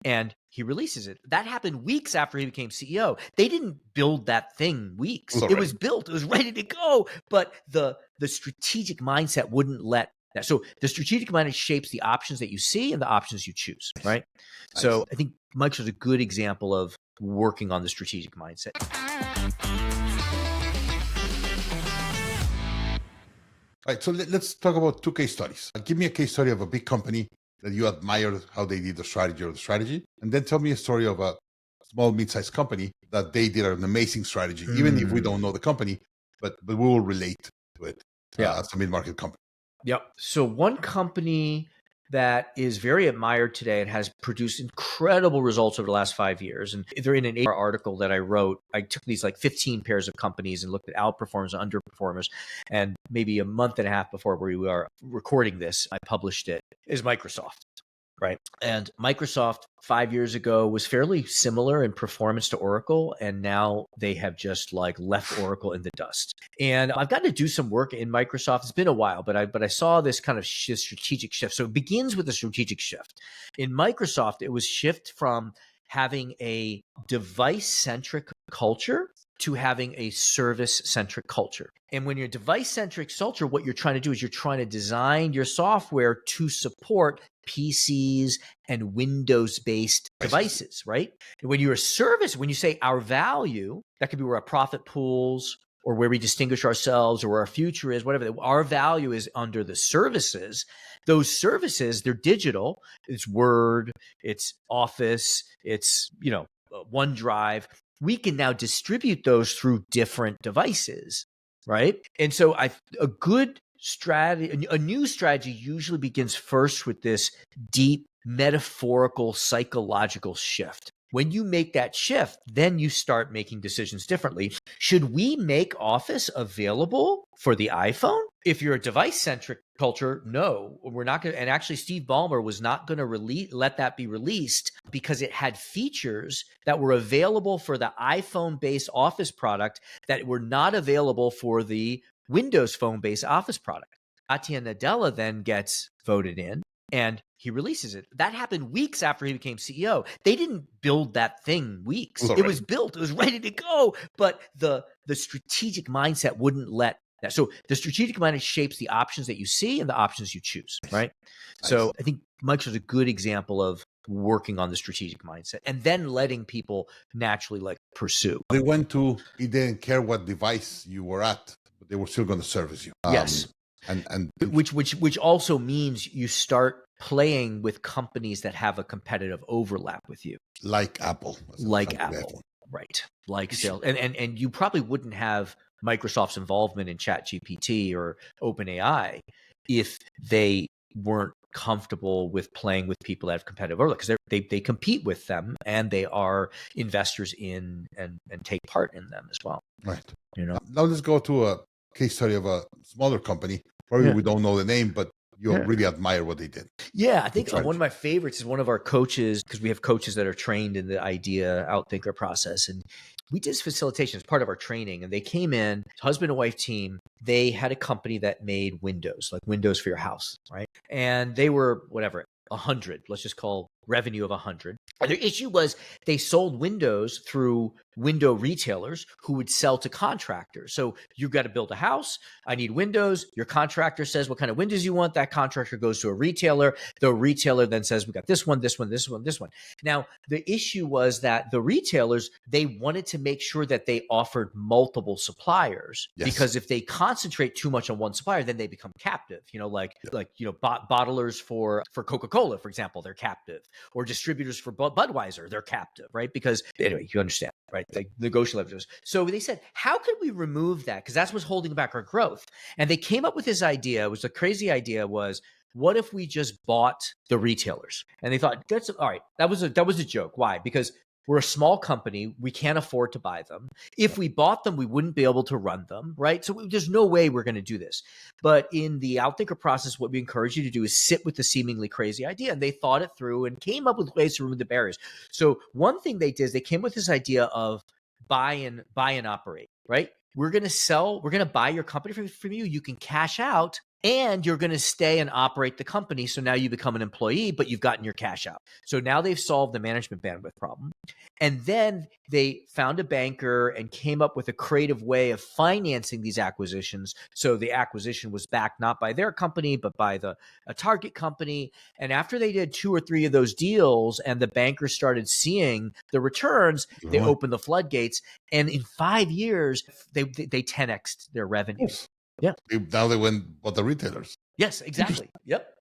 and he releases it. That happened weeks after he became CEO. They didn't build that thing weeks. It was built. It was ready to go. But the strategic mindset wouldn't let that. So the strategic mindset shapes the options that you see and the options you choose, right? So I think Microsoft is a good example of working on the strategic mindset. All right, so let's talk about 2 case studies. Give me a case study of a big company that you admired how they did the strategy, and then tell me a story of a small, mid-sized company that they did an amazing strategy, even if we don't know the company, but we will relate to it as a mid-market company. Yep. So one company that is very admired today and has produced incredible results over the last 5 years. And they're in an article that I wrote. I took these like 15 pairs of companies and looked at outperformers and underperformers. And maybe a month and a half before we are recording this, I published it, is Microsoft. Right. And Microsoft 5 years ago was fairly similar in performance to Oracle. And now they have just like left Oracle in the dust. And I've gotten to do some work in Microsoft. It's been a while, but I saw this kind of strategic shift. So it begins with a strategic shift. In Microsoft, it was shift from having a device-centric culture to having a service-centric culture. And when you're device-centric culture, what you're trying to do is you're trying to design your software to support PCs and Windows-based devices, right? And when you're a service, when you say our value, that could be where our profit pools or where we distinguish ourselves or where our future is, whatever. Our value is under the services. Those services, they're digital. It's Word, it's Office, it's, OneDrive. We can now distribute those through different devices, right? And so a good strategy, a new strategy usually begins first with this deep metaphorical psychological shift. When you make that shift, then you start making decisions differently. Should we make Office available for the iPhone? If you're a device-centric culture, no, we're not going to. And actually, Steve Ballmer was not going to let that be released because it had features that were available for the iPhone-based Office product that were not available for the Windows Phone-based Office product. Satya Nadella then gets voted in. And he releases it. That happened weeks after he became CEO. They didn't build that thing weeks. It was built. It was ready to go. But the strategic mindset wouldn't let that. So the strategic mindset shapes the options that you see and the options you choose, right? So I think Microsoft is a good example of working on the strategic mindset and then letting people naturally pursue. They didn't care what device you were at, but they were still going to service you. Yes. And which also means you start playing with companies that have a competitive overlap with you, like Apple, right? Like sales, and you probably wouldn't have Microsoft's involvement in ChatGPT or OpenAI if they weren't comfortable with playing with people that have competitive overlap, because they compete with them and they are investors in and take part in them as well. Right. Now let's go to a case study of a smaller company. Probably we don't know the name, but you really admire what they did. Yeah, I think one of my favorites is one of our coaches, because we have coaches that are trained in the idea outthinker process. And we did facilitation as part of our training. And they came in, husband and wife team. They had a company that made windows, like windows for your house, right? And they were 100, let's just call revenue of 100. And their issue was they sold windows through window retailers who would sell to contractors. So you've got to build a house. I need windows. Your contractor says what kind of windows you want. That contractor goes to a retailer. The retailer then says, we got this one, this one, this one, this one. Now, the issue was that the retailers, they wanted to make sure that they offered multiple suppliers, because if they concentrate too much on one supplier, then they become captive. Bottlers for Coca-Cola, for example, they're captive, or distributors for Budweiser, they're captive, right? Because anyway, you understand, right? They negotiate leverages. So they said, how could we remove that? Because that's what's holding back our growth. And they came up with this idea. It was a crazy idea. Was, what if we just bought the retailers? And they thought, that's all right. That was a joke. Why? Because we're a small company. We can't afford to buy them. If we bought them, we wouldn't be able to run them, right? So there's no way we're going to do this. But in the outthinker process, what we encourage you to do is sit with the seemingly crazy idea. And they thought it through and came up with ways to remove the barriers. So one thing they did is they came with this idea of buy and operate, right? We're going to buy your company from you. You can cash out and you're going to stay and operate the company. So now you become an employee, but you've gotten your cash out. So now they've solved the management bandwidth problem. And then they found a banker and came up with a creative way of financing these acquisitions. So the acquisition was backed not by their company, but by a target company. And after they did 2 or 3 of those deals and the bankers started seeing the returns, they opened the floodgates. And in 5 years, they 10x'd their revenue. Yeah. Now they went bought the retailers. Yes, exactly. Yep.